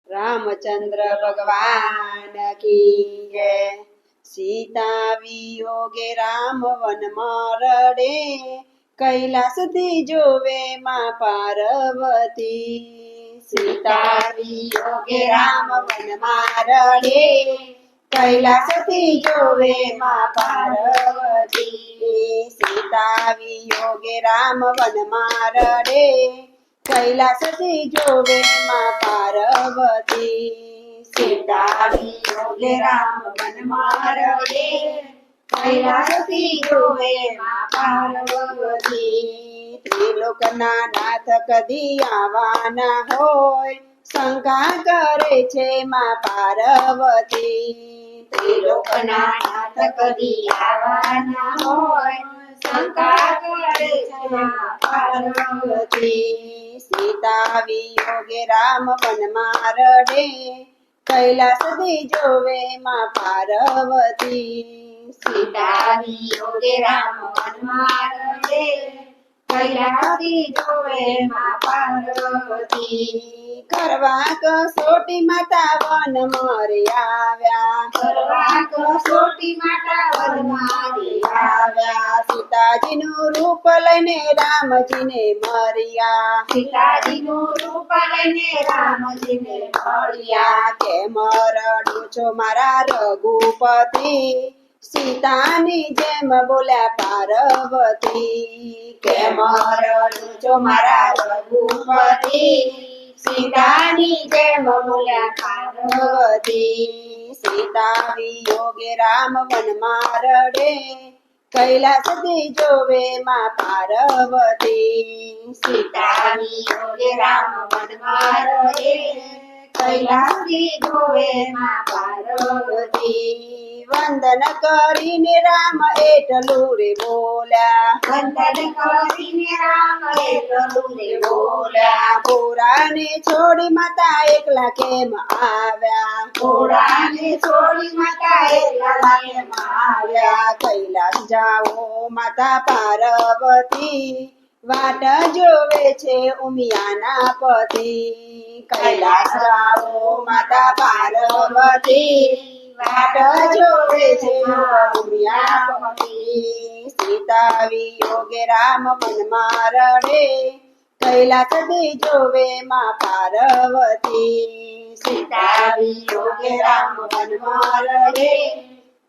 रामचंद्र भगवान की जय। सीता वियोगे राम वन मरडे, कैलास थी जोवे मां पार्वती। सीता वियोगे राम वन मारडे, कैलास थी जोवे मां पार्वती। सीता वियोगे राम वन मारडे, कैलास थी जोवे मां पार्वती। सीता वियोगे राम वन मारडे, कैलास थी जोवे मां पार्वती। त्रिलोकना नाथ कदी आवाना होय, शंका करे छे मां पार्वती। त्रिलोकना नाथ कदी आवाना होय, शंका करे छे मां पार्वती। सीता वियोगे राम वन मारडे, कैलास थी जोवे मां पार्वती। सीता वियोगे राम वन मारडे, कैलास थी जोवे मां पार्वती। करवा कसोटी माता वन मारे आव्या, करवा कसोटी माता वन मारे आव्या। सीताजीનું રૂપ લઈને રામજીને મળ્યા, सीताजीનું રૂપ લઈને રામજીને મળ્યા। કેમ રડો છો મારા રઘુપતિ, सीतानी जेम बोल्या पार्वती। केम रडो छो मारा रघुपति, सीतानी जेम बोल्या पार्वती। सीता वियोगे राम वन मारडे, कैलास थी जोवे मां पार्वती। सीता वियोगे राम वन मारडे, कैलास थी जोवे मां पार्वती। वंदन करीने राम एटलू रे बोल्या, वंदन करीने राम एटलू रे बोल्या। घोड़ाने छोड़ी माता एकला केम आव्या, घोड़ाने छोड़ी माता एकला केम आव्या। कैलास जाओ माता पार्वती, वाट जोवे छे उमियाना पति। कैलास जाओ माता पार्वती, वाट जोवे छे उमियापति। सीता वियोगे राम वन मारडे, कैलास थी जोवे मां पार्वती। सीता वियोगे राम वन मारडे,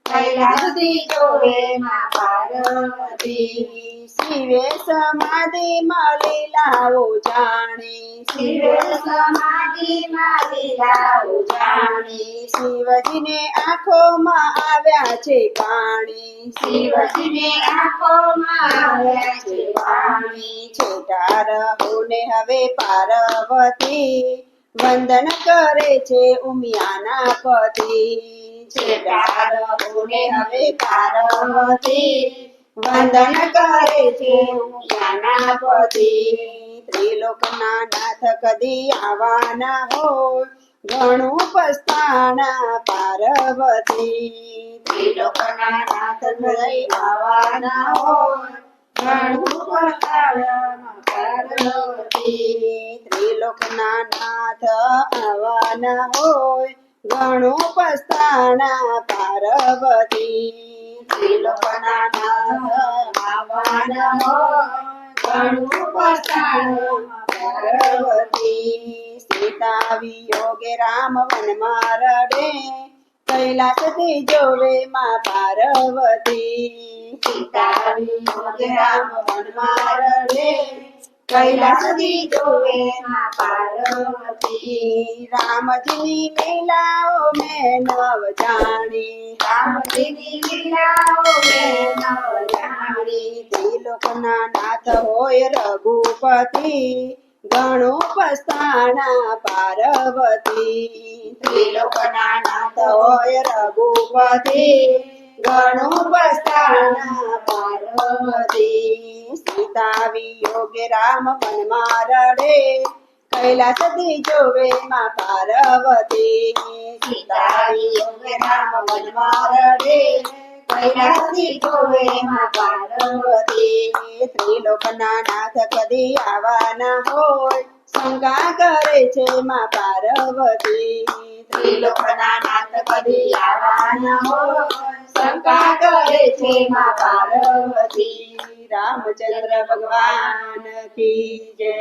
कैलास थी जोवे मां पार्वती। शिवे समाधि मां लीलाओ जाणी, शिवे समाधि मां लीलाओ जाणी। शिवजीने आँखोमां आव्या छे पाणी, शिवजीने आँखोमां आव्या छे पाणी। छेटा रहोने हवे पार्वती, वंदन करे छे उमियाना पति। छेटा रहोने हवे पार्वती, वंदन करे छे उमियाना पति। त्रिलोकना नाथ कदी आवाना होय, घणुं पछताणा पार्वती। त्रिलोकना नाथ कदी आवाना होय, घणुं पछताणा पार्वती। त्रिलोकना नाथ आवाना होय, घणुं पछताणा पार्वती। त्रिलोकना नाथ आवाना होय, घणुं पछताणा पार्वती। सीता वियोगे राम वन मारडे, कैलास थी जोवे मां पार्वती। सीता वियोगे राम वन मारडे, कैलास थी जोवे मां पार्वती। रामजीनी लीलाओ में नव जाणी, रामजीनी लीलाओ में नव जाणी। त्रिलोकना नाथ होय रघुपति, घणुं पछताणा पार्वती। त्रिलोकना नाथ होय रघुपति, घणुं पछताणा पार्वती। सीता वियोगे राम वन मारडे, कैलास थी जोवे मां पार्वती। सीता वियोगे राम वन मारडे, कैलास थी जोवे मां पार्वती। त्रिलोकना नाथ कदी आवाना होय, શંકા કરે છે માં પાર્વતી ત્રિલોકના નાથ કદી આવા ન હોય શંકા કરે છે માં પાર્વતી રામચંદ્ર ભગવાન કી જય